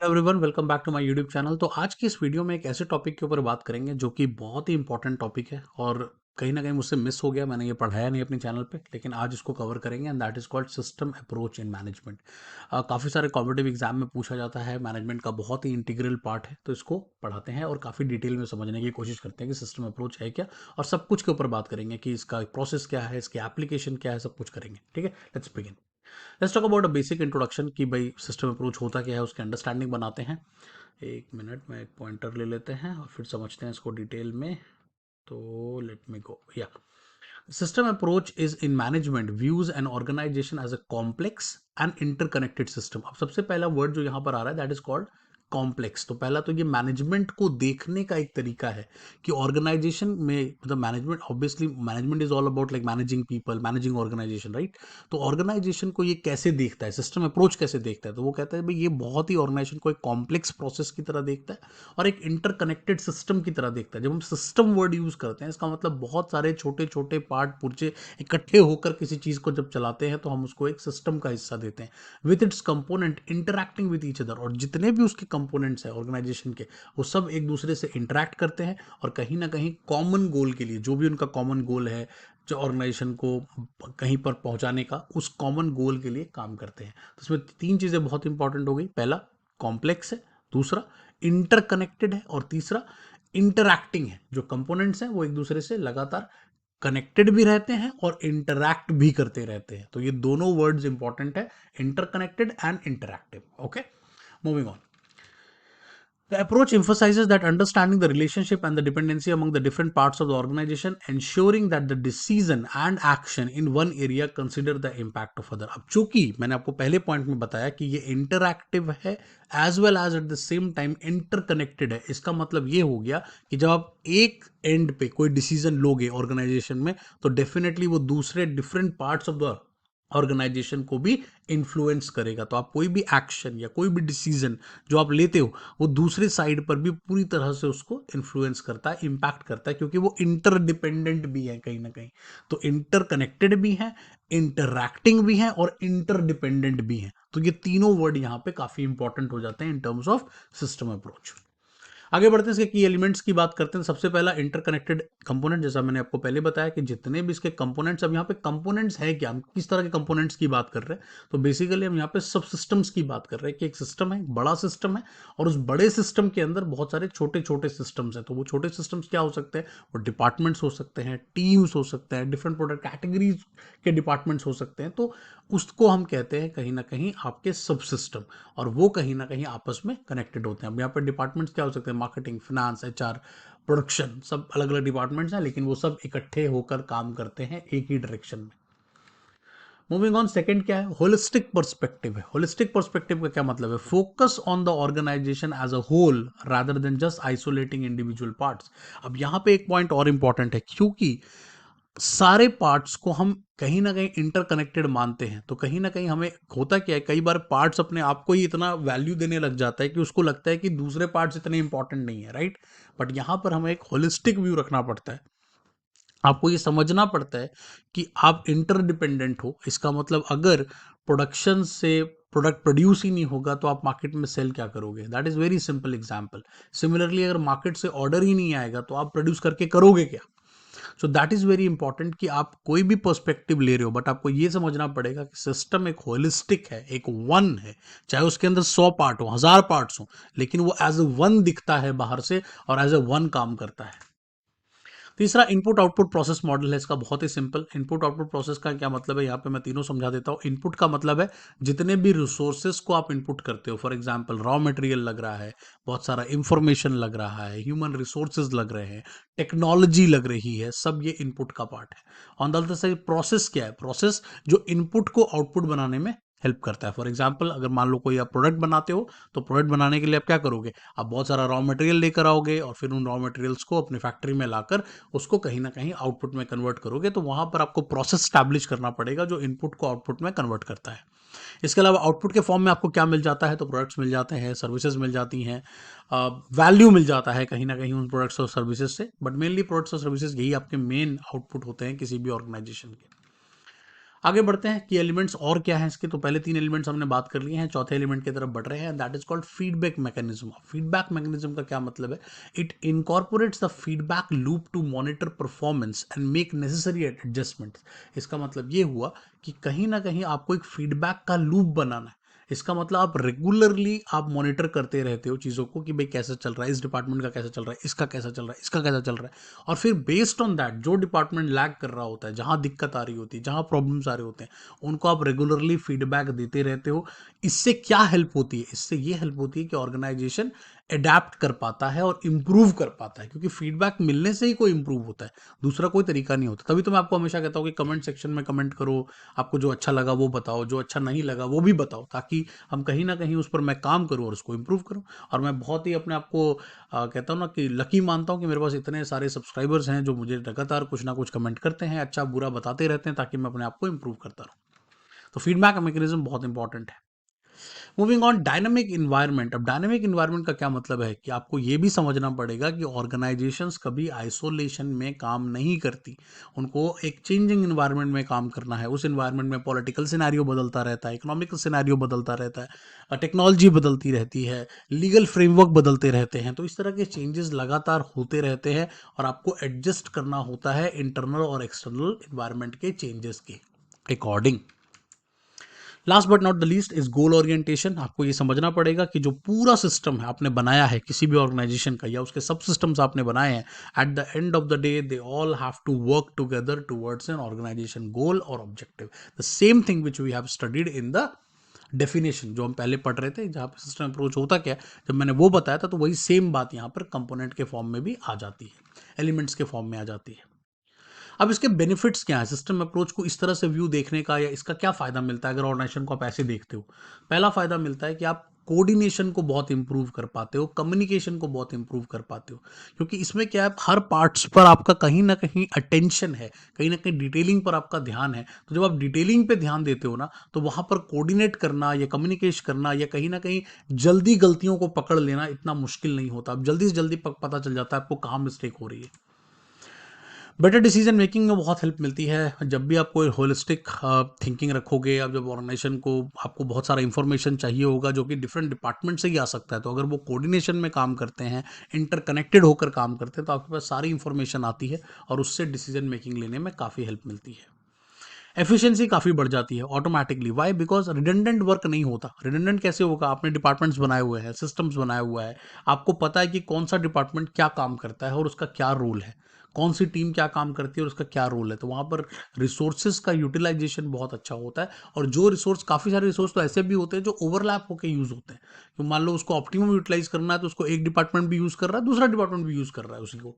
Everyone welcome back to my YouTube channel. तो आज की इस वीडियो में एक ऐसे टॉपिक के ऊपर बात करेंगे जो कि बहुत ही इंपॉर्टेंट टॉपिक है और कहीं ना कहीं मुझसे मिस हो गया, मैंने ये पढ़ाया नहीं अपने चैनल पे, लेकिन आज इसको कवर करेंगे and that is called system approach in management. काफ़ी सारे कॉम्पिटिटिव एग्जाम में पूछा जाता है, मैनेजमेंट का बहुत ही इंटीग्रल पार्ट है, तो इसको पढ़ाते हैं और काफ़ी डिटेल में समझने की कोशिश करते हैं कि सिस्टम अप्रोच है क्या, और सब कुछ के ऊपर बात करेंगे कि इसका प्रोसेस क्या है, इसकी एप्लीकेशन क्या है, सब कुछ करेंगे। ठीक है, let's begin. Let's talk about a basic introduction कि भाई सिस्टम अप्रोच होता क्या है, उसकी अंडरस्टैंडिंग बनाते हैं। एक मिनट में एक पॉइंटर ले लेते हैं और फिर समझते हैं इसको डिटेल में। तो लेट मी गो या system approach is in management views an organization as a complex and interconnected system। अब सबसे पहला वर्ड जो यहां पर आ रहा है दैट इज कॉल्ड कॉम्प्लेक्स। तो पहला तो ये मैनेजमेंट को देखने का एक तरीका है कि ऑर्गेनाइजेशन में, मतलब management, obviously management is all about like managing people, managing organisation, right. तो ऑर्गेनाइजेशन को ये कैसे देखता है, सिस्टम अप्रोच कैसे देखता है, तो वो कहता है भाई ये बहुत ही ऑर्गेनाइजेशन को एक कॉम्प्लेक्स प्रोसेस की तरह देखता है और एक इंटरकनेक्टेड सिस्टम की तरह देखता है। जब हम सिस्टम वर्ड यूज करते हैं, इसका मतलब बहुत सारे छोटे छोटे पार्ट पुर्जे इकट्ठे होकर किसी चीज को जब चलाते हैं तो हम उसको एक सिस्टम का हिस्सा देते हैं, with its component interacting with each other. और जितने भी उसके कंपोनेंट्स हैं ऑर्गेनाइजेशन के, वो सब एक दूसरे से इंटरैक्ट करते हैं और कहीं ना कहीं कॉमन गोल के लिए, जो भी उनका कॉमन गोल है, जो ऑर्गेनाइजेशन को कहीं पर पहुंचाने का, उस कॉमन गोल के लिए काम करते हैं। तो इसमें तीन चीजें बहुत इंपॉर्टेंट हो गई। पहला कॉम्प्लेक्स है, दूसरा इंटरकनेक्टेड है, और तीसरा इंटरैक्टिंग है। जो कंपोनेंट्स हैं वो एक दूसरे से लगातार कनेक्टेड भी रहते हैं और इंटरैक्ट भी करते रहते हैं। तो ये दोनों वर्ड्स इंपॉर्टेंट है, interconnected and interactive. Okay, moving on. The approach emphasizes that understanding the relationship and the dependency among the different parts of the organization, ensuring that the decision and action in one area consider the impact of other। अब चूंकि मैंने आपको पहले point में बताया कि ये interactive है as well as at the same time interconnected है, इसका मतलब ये हो गया कि जब आप एक एंड पे कोई डिसीजन लोगे ऑर्गेनाइजेशन में, तो डेफिनेटली वो दूसरे different parts of the organisation को भी इन्फ्लुएंस करेगा। तो आप कोई भी एक्शन या कोई भी डिसीजन जो आप लेते हो, वो दूसरे साइड पर भी पूरी तरह से उसको इन्फ्लुएंस करता है, इंपैक्ट करता है, क्योंकि वो इंटरडिपेंडेंट भी है कहीं ना कहीं। तो इंटरकनेक्टेड भी है, इंटरैक्टिंग भी है और इंटरडिपेंडेंट भी है। तो ये तीनों वर्ड यहाँ पे काफी इंपॉर्टेंट हो जाते हैं in terms of system approach. आगे बढ़ते हैं, इसके की एलिमेंट्स की बात करते हैं। सबसे पहला इंटरकनेक्टेड कंपोनेंट, जैसा मैंने आपको पहले बताया कि जितने भी इसके कंपोनेंट्स, अब यहाँ पे कंपोनेंट्स है क्या, हम किस तरह के कंपोनेंट्स की बात कर रहे हैं, तो बेसिकली हम यहाँ पे सब सिस्टम्स की बात कर रहे हैं कि एक सिस्टम है, एक बड़ा सिस्टम है, और उस बड़े सिस्टम के अंदर बहुत सारे छोटे छोटे सिस्टम्स हैं। तो वो छोटे सिस्टम्स क्या हो सकते हैं, वो डिपार्टमेंट्स हो सकते हैं, टीम्स हो सकते हैं, डिफरेंट प्रोडक्ट कैटेगरीज के डिपार्टमेंट्स हो सकते हैं। तो उसको हम कहते हैं कहीं ना कहीं आपके सब सिस्टम, और वो कहीं ना कहीं आपस में कनेक्टेड होते हैं। अब यहाँ पर डिपार्टमेंट्स क्या हो सकते हैं, मार्केटिंग, फिनांस, एचआर, प्रोडक्शन, सब अलग अलग डिपार्टमेंट्स हैं, लेकिन वो सब इकट्ठे होकर काम करते हैं एक ही डायरेक्शन में। मूविंग ऑन, सेकंड क्या है, होलिस्टिक पर्सपेक्टिव है। होलिस्टिक पर्सपेक्टिव का क्या मतलब है, focus on the organisation as a whole rather than just isolating individual parts. अब यहाँ पे एक पॉइंट और इंपॉर्टेंट है, क्योंकि सारे पार्ट्स को हम कहीं ना कहीं इंटरकनेक्टेड मानते हैं, तो कहीं ना कहीं हमें होता क्या है, कई बार पार्ट्स अपने आप को ही इतना वैल्यू देने लग जाता है कि उसको लगता है कि दूसरे पार्ट्स इतने इंपॉर्टेंट नहीं है, राइट। बट यहां पर हमें एक होलिस्टिक व्यू रखना पड़ता है। आपको ये समझना पड़ता है कि आप इंटरडिपेंडेंट हो। इसका मतलब अगर प्रोडक्शन से प्रोडक्ट प्रोड्यूस ही नहीं होगा तो आप मार्केट में सेल क्या करोगे, that is very simple example. Similarly अगर मार्केट से ऑर्डर ही नहीं आएगा तो आप प्रोड्यूस करके करोगे क्या। So that is very important कि आप कोई भी पर्सपेक्टिव ले रहे हो, बट आपको ये समझना पड़ेगा कि सिस्टम एक होलिस्टिक है, एक वन है। चाहे उसके अंदर 100 पार्ट हो, 1000 पार्ट्स हो, लेकिन वो एज ए वन दिखता है बाहर से और एज ए वन काम करता है। तीसरा इनपुट आउटपुट प्रोसेस मॉडल है इसका, बहुत ही सिंपल। इनपुट आउटपुट प्रोसेस का क्या मतलब है, यहाँ पे मैं तीनों समझा देता हूँ। इनपुट का मतलब है जितने भी रिसोर्सेस को आप इनपुट करते हो, फॉर एग्जांपल रॉ मटेरियल लग रहा है, बहुत सारा इंफॉर्मेशन लग रहा है, ह्यूमन रिसोर्सेज लग रहे हैं, टेक्नोलॉजी लग रही है, सब ये इनपुट का पार्ट है। On the other side process क्या है, प्रोसेस जो इनपुट को आउटपुट बनाने में हेल्प करता है। फॉर एग्जाम्पल अगर मान लो कोई आप प्रोडक्ट बनाते हो, तो प्रोडक्ट बनाने के लिए आप क्या करोगे, आप बहुत सारा रॉ मटेरियल लेकर आओगे और फिर उन रॉ मटेरियल्स को अपनी फैक्ट्री में लाकर उसको कहीं ना कहीं आउटपुट में कन्वर्ट करोगे। तो वहां पर आपको प्रोसेस स्टैब्लिश करना पड़ेगा जो इनपुट को आउटपुट में कन्वर्ट करता है। इसके अलावा आउटपुट के फॉर्म में आपको क्या मिल जाता है, तो प्रोडक्ट्स मिल जाते हैं, सर्विसेज मिल जाती हैं, वैल्यू मिल जाता है कहीं ना कहीं उन प्रोडक्ट्स और सर्विसेज से। बट मेनली प्रोडक्ट्स और सर्विसेज यही आपके मेन आउटपुट होते हैं किसी भी ऑर्गेनाइजेशन के। आगे बढ़ते हैं कि एलिमेंट्स और क्या है इसके। तो पहले 3 एलिमेंट्स हमने बात कर लिए हैं, चौथे एलिमेंट की तरफ बढ़ रहे हैं, that is called feedback mechanism. Feedback mechanism का क्या मतलब है? It incorporates the feedback loop to monitor performance and make necessary adjustments. इसका मतलब ये हुआ कि कहीं ना कहीं आपको एक फीडबैक का लूप बनाना है। इसका मतलब आप रेगुलरली आप मॉनिटर करते रहते हो चीज़ों को कि भाई कैसा चल रहा है, इस डिपार्टमेंट का कैसा चल रहा है, इसका कैसा चल रहा है, इसका कैसा चल रहा है। और फिर बेस्ड ऑन दैट जो डिपार्टमेंट लैग कर रहा होता है, जहां दिक्कत आ रही होती है, जहां प्रॉब्लम्स आ रहे होते हैं, उनको आप रेगुलरली फीडबैक देते रहते हो। इससे क्या हेल्प होती है? इससे ये हेल्प होती है कि ऑर्गेनाइजेशन अडेप्ट कर पाता है और इम्प्रूव कर पाता है, क्योंकि फीडबैक मिलने से ही कोई इम्प्रूव होता है, दूसरा कोई तरीका नहीं होता। तभी तो मैं आपको हमेशा कहता हूँ कि कमेंट सेक्शन में कमेंट करो, आपको जो अच्छा लगा वो बताओ, जो अच्छा नहीं लगा वो भी बताओ, ताकि हम कहीं ना कहीं उस पर मैं काम करूँ और उसको इम्प्रूव करूँ। और मैं बहुत ही अपने आप को कहता हूँ ना कि लकी मानता हूँ कि मेरे पास इतने सारे सब्सक्राइबर्स हैं जो मुझे लगातार कुछ ना कुछ कमेंट करते हैं, अच्छा बुरा बताते रहते हैं, ताकि मैं अपने आप को इम्प्रूव करता रहूँ। तो फीडबैक मैकेनिज्म बहुत इंपॉर्टेंट है। Moving on, dynamic environment. अब डायनामिक इन्वायरमेंट का क्या मतलब है कि आपको ये भी समझना पड़ेगा कि ऑर्गेनाइजेशंस कभी आइसोलेशन में काम नहीं करती, उनको एक चेंजिंग इन्वायरमेंट में काम करना है। उस इन्वायरमेंट में पॉलिटिकल सिनेरियो बदलता रहता है, इकोनॉमिकल सिनेरियो बदलता रहता है, टेक्नोलॉजी बदलती रहती है, लीगल फ्रेमवर्क बदलते रहते हैं। तो इस तरह के चेंजेस लगातार होते रहते हैं और आपको एडजस्ट करना होता है इंटरनल और एक्सटर्नल इन्वायरमेंट के चेंजेस के according. Last but not the least is goal orientation. आपको ये समझना पड़ेगा कि जो पूरा सिस्टम है आपने बनाया है किसी भी ऑर्गेनाइजेशन का, या उसके सब सिस्टम्स आपने बनाए हैं, at the end of the day they all have to work together towards an organization goal और objective. The same thing which we have studied in the definition जो हम पहले पढ़ रहे थे, जहाँ पे सिस्टम अप्रोच होता क्या है, जब मैंने वो बताया था, तो वही सेम बात यहाँ पर कंपोनेंट के फॉर्म में भी आ जाती है, एलिमेंट्स के फॉर्म में आ जाती है। अब इसके बेनिफिट्स क्या है सिस्टम अप्रोच को इस तरह से व्यू देखने का, या इसका क्या फायदा मिलता है अगर ऑर्गेनाइजेशन को आप ऐसे देखते हो? पहला फायदा मिलता है कि आप कोऑर्डिनेशन को बहुत इंप्रूव कर पाते हो, कम्युनिकेशन को बहुत इंप्रूव कर पाते हो, क्योंकि इसमें क्या है, हर पार्ट्स पर आपका कहीं ना कहीं अटेंशन है, कहीं ना कहीं डिटेलिंग पर आपका ध्यान है। तो जब आप डिटेलिंग पे ध्यान देते हो ना, तो वहां पर कोऑर्डिनेट करना या कम्युनिकेशन करना या कहीं ना कहीं जल्दी गलतियों को पकड़ लेना इतना मुश्किल नहीं होता। अब जल्दी से जल्दी पता चल जाता है आपको कहाँ मिस्टेक हो रही है। बेटर डिसीजन मेकिंग में बहुत हेल्प मिलती है। जब भी आप कोई होलिस्टिक थिंकिंग रखोगे, आप जब ऑर्गेनाइजेशन को, आपको बहुत सारा इंफॉर्मेशन चाहिए होगा जो कि डिफरेंट डिपार्टमेंट से ही आ सकता है, तो अगर वो कोऑर्डिनेशन में काम करते हैं, इंटरकनेक्टेड होकर काम करते हैं, तो आपके पास सारी इंफॉर्मेशन आती है और उससे डिसीजन मेकिंग लेने में काफ़ी हेल्प मिलती है। एफिशिएंसी काफ़ी बढ़ जाती है automatically. Why? Because redundant work नहीं होता। रिडंडेंट कैसे होगा? आपने डिपार्टमेंट्स बनाए हुए हैं, सिस्टम्स बनाया हुआ है, आपको पता है कि कौन सा डिपार्टमेंट क्या काम करता है और उसका क्या रोल है, कौन सी टीम क्या काम करती है और उसका क्या रोल है। तो वहाँ पर रिसोर्सेज का यूटिलाइजेशन बहुत अच्छा होता है। और जो रिसोर्स, काफ़ी सारे रिसोर्स तो ऐसे भी होते हैं जो ओवरलैप होकर यूज़ होते हैं। तो मान लो उसको ऑप्टिमम यूटिलाइज करना है, तो उसको एक डिपार्टमेंट भी यूज़ कर रहा है, दूसरा डिपार्टमेंट भी यूज़ कर रहा है उसी को।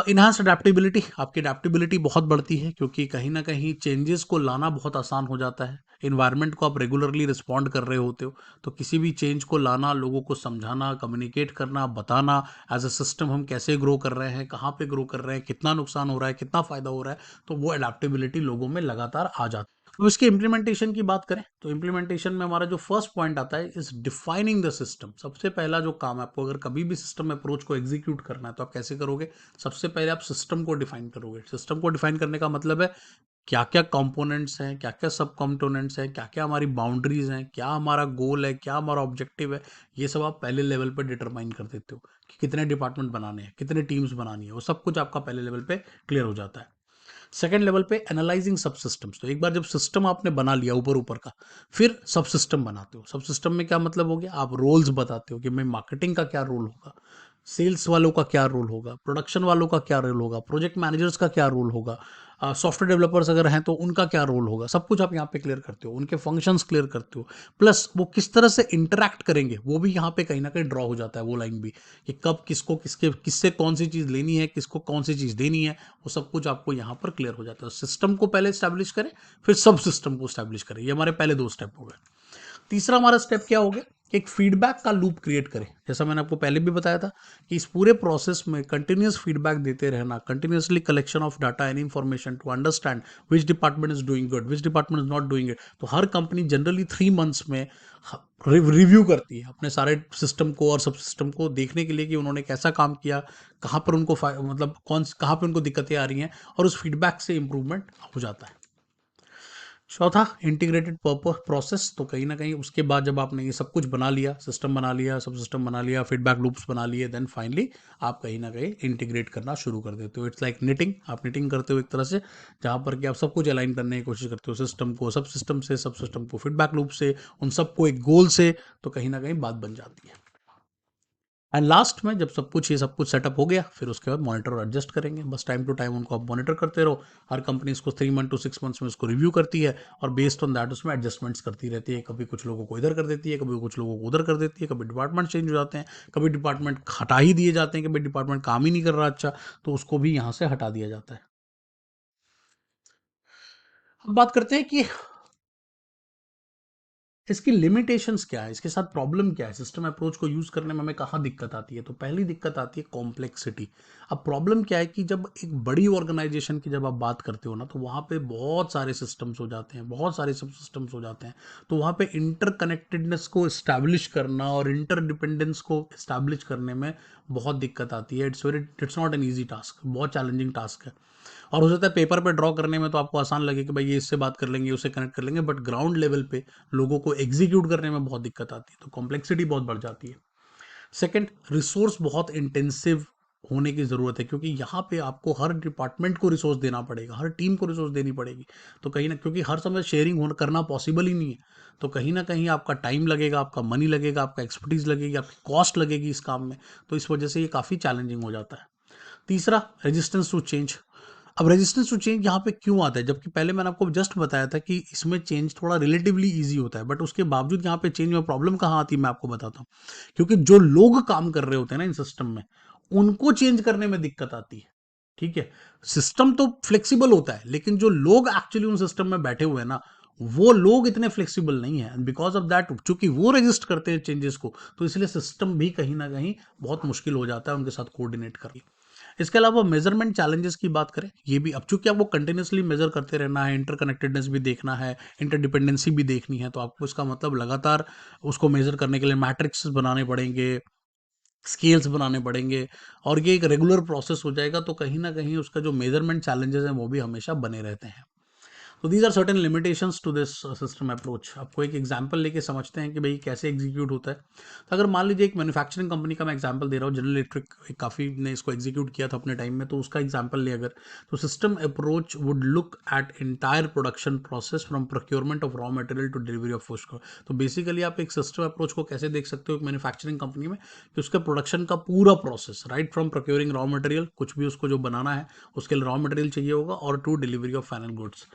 इन्हांस अडेप्टेबिलिटी, आपकी अडेप्टेबिलिटी बहुत बढ़ती है, क्योंकि कहीं ना कहीं चेंजेस को लाना बहुत आसान हो जाता है। इन्वायरमेंट को आप रेगुलरली रिस्पॉन्ड कर रहे होते हो, तो किसी भी चेंज को लाना, लोगों को समझाना, कम्युनिकेट करना, बताना एज अ सिस्टम हम कैसे ग्रो कर रहे हैं, कहाँ पे ग्रो कर रहे हैं, कितना नुकसान हो रहा है, कितना फायदा हो रहा है, तो वो अडेप्टेबिलिटी लोगों में लगातार आ जाती है। तो इसके इम्प्लीमेंटेशन की बात करें, तो इम्प्लीमेंटेशन में हमारा जो फर्स्ट पॉइंट आता है इज डिफाइनिंग द सिस्टम। सबसे पहला जो काम है, आपको अगर कभी भी सिस्टम अप्रोच को एग्जीक्यूट करना है, तो आप कैसे करोगे? सबसे पहले आप सिस्टम को डिफाइन करोगे। सिस्टम को डिफाइन करने का मतलब है क्या क्या कंपोनेंट्स हैं, क्या क्या सब कंपोनेंट्स हैं, क्या क्या हमारी बाउंड्रीज हैं, क्या हमारा गोल है, क्या हमारा ऑब्जेक्टिव है। ये सब आप पहले लेवल पर डिटरमाइन कर देते हो कि कितने डिपार्टमेंट बनाने हैं, कितने टीम्स बनानी है, वो सब कुछ आपका पहले लेवल पे क्लियर हो जाता है। सेकेंड लेवल पे एनालाइजिंग सब सिस्टम्स। तो एक बार जब सिस्टम आपने बना लिया ऊपर ऊपर का, फिर सब सिस्टम बनाते हो। सब सिस्टम में क्या मतलब हो गया? आप रोल्स बताते हो कि मैं मार्केटिंग का क्या रोल होगा, सेल्स वालों का क्या रोल होगा, प्रोडक्शन वालों का क्या रोल होगा, प्रोजेक्ट मैनेजर्स का क्या रोल होगा, सॉफ्टवेयर डेवलपर्स अगर हैं तो उनका क्या रोल होगा, सब कुछ आप यहाँ पे क्लियर करते हो, उनके फंक्शंस क्लियर करते हो। प्लस वो किस तरह से इंटरैक्ट करेंगे वो भी यहाँ पे कहीं ना कहीं ड्रॉ हो जाता है, वो लाइन भी, कि कब किसको किससे कौन सी चीज़ लेनी है, किसको कौन सी चीज़ देनी है, वो सब कुछ आपको यहाँ पर क्लियर हो जाता है। सिस्टम को पहले स्टैब्लिश करें, फिर सब सिस्टम को स्टैब्लिश करें। ये हमारे पहले 2 स्टेप हो गए। तीसरा हमारा स्टेप क्या हो गया कि एक फीडबैक का लूप क्रिएट करें। जैसा मैंने आपको पहले भी बताया था कि इस पूरे प्रोसेस में कंटिन्यूस फीडबैक देते रहना, continuously collection of data and information to understand which department is doing good, which department is not doing it. तो हर कंपनी जनरली 3 मंथ्स में रिव्यू करती है अपने सारे सिस्टम को और सब सिस्टम को देखने के लिए कि उन्होंने कैसा काम किया, कहाँ पर उनको मतलब कहाँ पे उनको दिक्कतें आ रही हैं, और उस फीडबैक से इम्प्रूवमेंट हो जाता है। चौथा, इंटीग्रेटेड पर्पस प्रोसेस। तो कहीं ना कहीं उसके बाद जब आपने ये सब कुछ बना लिया, सिस्टम बना लिया, सब सिस्टम बना लिया, फीडबैक लूप्स बना लिए, देन फाइनली आप कहीं ना कहीं इंटीग्रेट करना शुरू कर देते हो। इट्स लाइक निटिंग, आप निटिंग करते हो एक तरह से, जहाँ पर कि आप सब कुछ अलाइन करने की कोशिश करते हो, सिस्टम को सब सिस्टम से, सब सिस्टम को फीडबैक लूप से, उन सबको एक गोल से, तो कहीं ना कहीं बात बन जाती है। एंड लास्ट में जब सब कुछ सेटअप हो गया, फिर उसके बाद मॉनिटर और एडजस्ट करेंगे। बस टाइम टू टाइम उनको आप मॉनिटर करते रहो। हर कंपनी इसको 3 मंथ to 6 मंथ्स में इसको रिव्यू करती है, और बेस्ड ऑन दैट उसमें एडजस्टमेंट्स करती रहती है। कभी कुछ लोगों को इधर कर देती है, कभी कुछ लोगों को उधर कर देती है, कभी डिपार्टमेंट चेंज हो जाते हैं, कभी डिपार्टमेंट हटा ही दिए जाते हैं कि भाई डिपार्टमेंट काम ही नहीं कर रहा अच्छा, तो उसको भी यहाँ से हटा दिया जाता है। अब बात करते हैं कि इसकी लिमिटेशंस क्या है, इसके साथ प्रॉब्लम क्या है, सिस्टम अप्रोच को यूज करने में हमें कहाँ दिक्कत आती है। तो पहली दिक्कत आती है कॉम्प्लेक्सिटी। अब प्रॉब्लम क्या है कि जब एक बड़ी ऑर्गेनाइजेशन की जब आप बात करते हो ना, तो वहाँ पे बहुत सारे सिस्टम्स हो जाते हैं, बहुत सारे सब सिस्टम्स हो जाते हैं। तो वहाँ पे इंटरकनेक्टेडनेस को इस्टेब्लिश करना और इंटरडिपेंडेंस को इस्टेब्लिश करने में बहुत दिक्कत आती है। It's not an easy task, बहुत चैलेंजिंग टास्क है। और हो सकता है पेपर पे ड्रॉ करने में तो आपको आसान लगे कि भाई ये इससे बात कर लेंगे, उससे कनेक्ट कर लेंगे, बट ग्राउंड लेवल पे लोगों को एग्जीक्यूट करने में बहुत दिक्कत आती है, तो कॉम्प्लेक्सिटी बहुत बढ़ जाती है। सेकंड, रिसोर्स बहुत इंटेंसिव होने की ज़रूरत है, क्योंकि यहाँ पे आपको हर डिपार्टमेंट को रिसोर्स देना पड़ेगा, हर टीम को रिसोर्स देनी पड़ेगी। तो कहीं ना, क्योंकि हर समय शेयरिंग होना करना पॉसिबल ही नहीं है, तो कहीं ना कहीं आपका टाइम लगेगा, आपका मनी लगेगा, आपका एक्सपर्टीज लगेगी, आपकी कॉस्ट लगेगी इस काम में। तो इस वजह से ये काफ़ी चैलेंजिंग हो जाता है। तीसरा, रेजिस्टेंस टू चेंज। अब रेजिस्टेंस टू चेंज यहाँ पे क्यों आता है, जबकि पहले मैंने आपको जस्ट बताया था कि इसमें चेंज थोड़ा रिलेटिवली इजी होता है, बट उसके बावजूद यहाँ पे चेंज में प्रॉब्लम कहाँ आती है मैं आपको बताता हूँ। क्योंकि जो लोग काम कर रहे होते हैं ना इन सिस्टम में, उनको चेंज करने में दिक्कत आती है। ठीक है, सिस्टम तो फ्लेक्सिबल होता है, लेकिन जो लोग एक्चुअली उन सिस्टम में बैठे हुए हैं ना, वो लोग इतने फ्लेक्सिबल नहीं है, बिकॉज ऑफ दैट चूंकि वो रेजिस्ट करते हैं चेंजेस को, तो इसलिए सिस्टम भी कहीं ना कहीं बहुत मुश्किल हो जाता है उनके साथ कोऑर्डिनेट करना। इसके अलावा मेजरमेंट चैलेंजेस की बात करें, ये भी अब चूंकि आपको कंटिन्यूसली मेजर करते रहना है, इंटरकनेक्टेडनेस भी देखना है, इंटरडिपेंडेंसी भी देखनी है, तो आपको इसका मतलब लगातार उसको मेजर करने के लिए मैट्रिक्स बनाने पड़ेंगे, स्केल्स बनाने पड़ेंगे, और ये एक रेगुलर प्रोसेस हो जाएगा। तो कहीं ना कहीं उसका जो मेजरमेंट चैलेंजेस हैं वो भी हमेशा बने रहते हैं। तो these are certain limitations to this system approach. आपको एक एग्जांपल लेके समझते हैं कि भाई कैसे एग्जीक्यूट होता है। तो अगर मान लीजिए एक मैन्युफैक्चरिंग कंपनी का मैं एग्जांपल दे रहा हूँ, जनरल इलेक्ट्रिक काफ़ी ने इसको एग्जीक्यूट किया था अपने टाइम में, तो उसका एग्जांपल ले अगर, तो system approach would look at entire production process from procurement of raw material to delivery of finish. तो बेसिकली आप एक सिस्टम अप्रोच को कैसे देख सकते हो एक मैन्युफैक्चरिंग कंपनी में, कि उसके प्रोडक्शन का पूरा process, right from procuring raw material, कुछ भी उसको जो बनाना है उसके लिए रॉ मटेरियल चाहिए होगा, और to delivery of final goods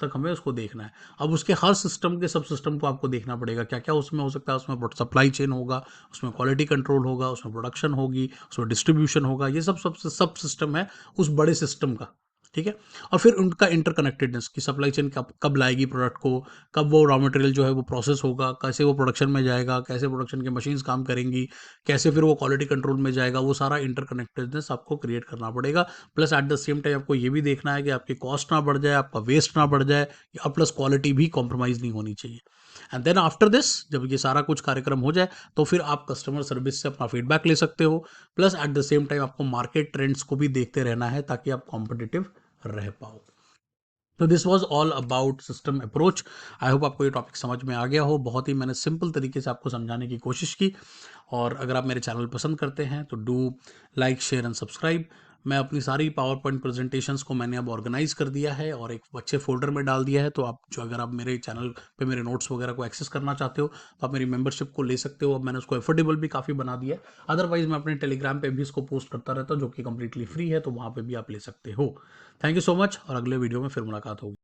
तक हमें उसको देखना है। अब उसके हर सिस्टम के सब सिस्टम को आपको देखना पड़ेगा, क्या क्या उसमें हो सकता है। उसमें सप्लाई चेन होगा, उसमें क्वालिटी कंट्रोल होगा, उसमें प्रोडक्शन होगी, उसमें डिस्ट्रीब्यूशन होगा, ये सब सिस्टम है उस बड़े सिस्टम का। ठीक है, और फिर उनका इंटरकनेक्टेडनेस की सप्लाई चेन कब लाएगी प्रोडक्ट को, कब वो रॉ मटेरियल जो है वो प्रोसेस होगा, कैसे वो प्रोडक्शन में जाएगा, कैसे प्रोडक्शन की मशीन्स काम करेंगी, कैसे फिर वो क्वालिटी कंट्रोल में जाएगा, वो सारा इंटरकनेक्टेडनेस आपको क्रिएट करना पड़ेगा। Plus eight the same time आपको ये भी देखना है कि आपकी कॉस्ट ना बढ़ जाए, आपका वेस्ट ना बढ़ जाए, और प्लस क्वालिटी भी कॉम्प्रोमाइज़ नहीं होनी चाहिए। एंड देन आफ्टर दिस, जब ये सारा कुछ कार्यक्रम हो जाए, तो फिर आप कस्टमर सर्विस से अपना फीडबैक ले सकते हो। Plus eight the same time आपको मार्केट ट्रेंड्स को भी देखते रहना है, ताकि आप कॉम्पिटिटिव रह पाओ। तो this was all about system approach. I hope आपको ये टॉपिक समझ में आ गया हो। बहुत ही मैंने सिंपल तरीके से आपको समझाने की कोशिश की। और अगर आप मेरे चैनल पसंद करते हैं तो do like, share and subscribe. मैं अपनी सारी पावर पॉइंट प्रेजेंटेशंस को मैंने अब ऑर्गेनाइज कर दिया है और एक अच्छे फोल्डर में डाल दिया है। तो आप जो, अगर आप मेरे चैनल पे मेरे नोट्स वगैरह को एक्सेस करना चाहते हो, तो आप मेरी मेंबरशिप को ले सकते हो। अब मैंने उसको एफोर्डेबल भी काफ़ी बना दिया है। अदरवाइज मैं अपने टेलीग्राम पे भी इसको पोस्ट करता रहता हूँ, जो कि कम्प्लीटली फ्री है, तो वहाँ पर भी आप ले सकते हो। थैंक यू सो मच, और अगले वीडियो में फिर मुलाकात होगी।